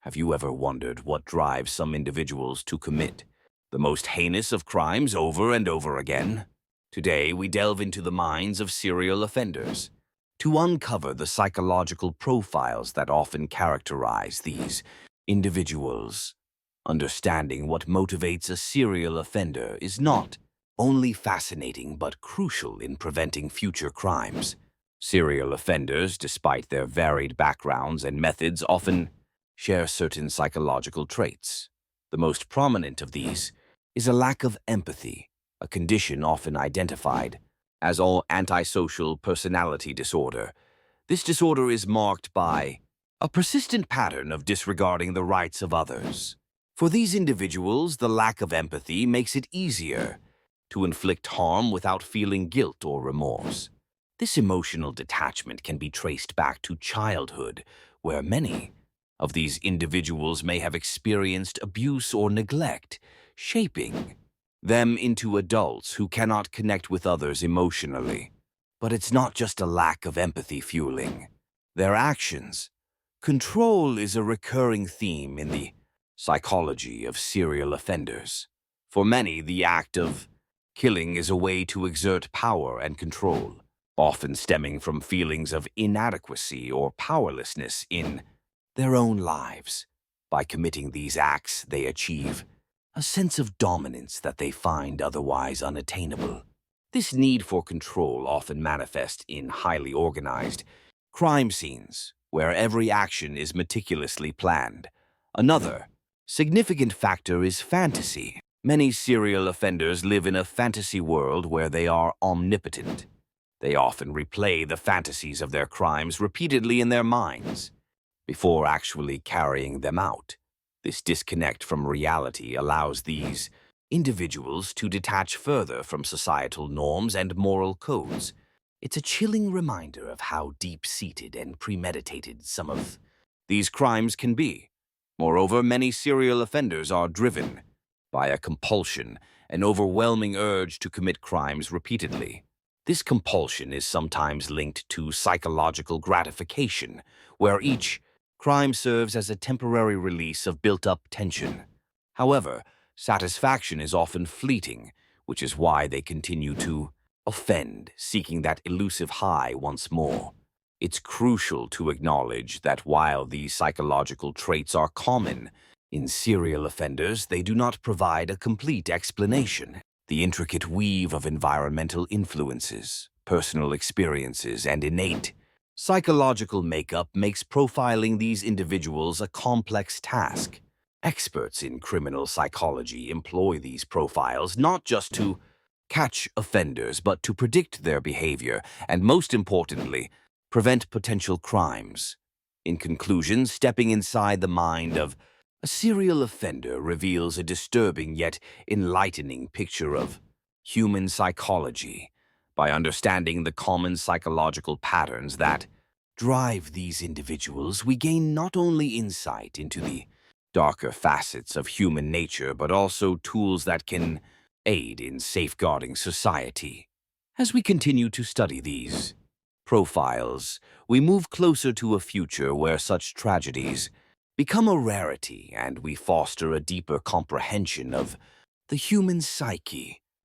Have you ever wondered what drives some individuals to commit the most heinous of crimes over and over again? Today, we delve into the minds of serial offenders to uncover the psychological profiles that often characterize these individuals. Understanding what motivates a serial offender is not only fascinating but crucial in preventing future crimes. Serial offenders, despite their varied backgrounds and methods, often share certain psychological traits. The most prominent of these is a lack of empathy, a condition often identified as all antisocial personality disorder. This disorder is marked by a persistent pattern of disregarding the rights of others. For these individuals, the lack of empathy makes it easier to inflict harm without feeling guilt or remorse. This emotional detachment can be traced back to childhood, where many of these individuals may have experienced abuse or neglect, shaping them into adults who cannot connect with others emotionally. But it's not just a lack of empathy fueling their actions. Control is a recurring theme in the psychology of serial offenders. For many, the act of killing is a way to exert power and control, often stemming from feelings of inadequacy or powerlessness in their own lives. By committing these acts, they achieve a sense of dominance that they find otherwise unattainable. This need for control often manifests in highly organized crime scenes, where every action is meticulously planned. Another significant factor is fantasy. Many serial offenders live in a fantasy world where they are omnipotent. They often replay the fantasies of their crimes repeatedly in their minds before actually carrying them out. This disconnect from reality allows these individuals to detach further from societal norms and moral codes. It's a chilling reminder of how deep-seated and premeditated some of these crimes can be. Moreover, many serial offenders are driven by a compulsion, an overwhelming urge to commit crimes repeatedly. This compulsion is sometimes linked to psychological gratification, where each crime serves as a temporary release of built-up tension. However, satisfaction is often fleeting, which is why they continue to offend, seeking that elusive high once more. It's crucial to acknowledge that while these psychological traits are common in serial offenders, they do not provide a complete explanation. The intricate weave of environmental influences, personal experiences, and innate psychological makeup makes profiling these individuals a complex task. Experts in criminal psychology employ these profiles not just to catch offenders, but to predict their behavior and, most importantly, prevent potential crimes. In conclusion, stepping inside the mind of a serial offender reveals a disturbing yet enlightening picture of human psychology. By understanding the common psychological patterns that drive these individuals, we gain not only insight into the darker facets of human nature, but also tools that can aid in safeguarding society. As we continue to study these profiles, we move closer to a future where such tragedies become a rarity and we foster a deeper comprehension of the human psyche.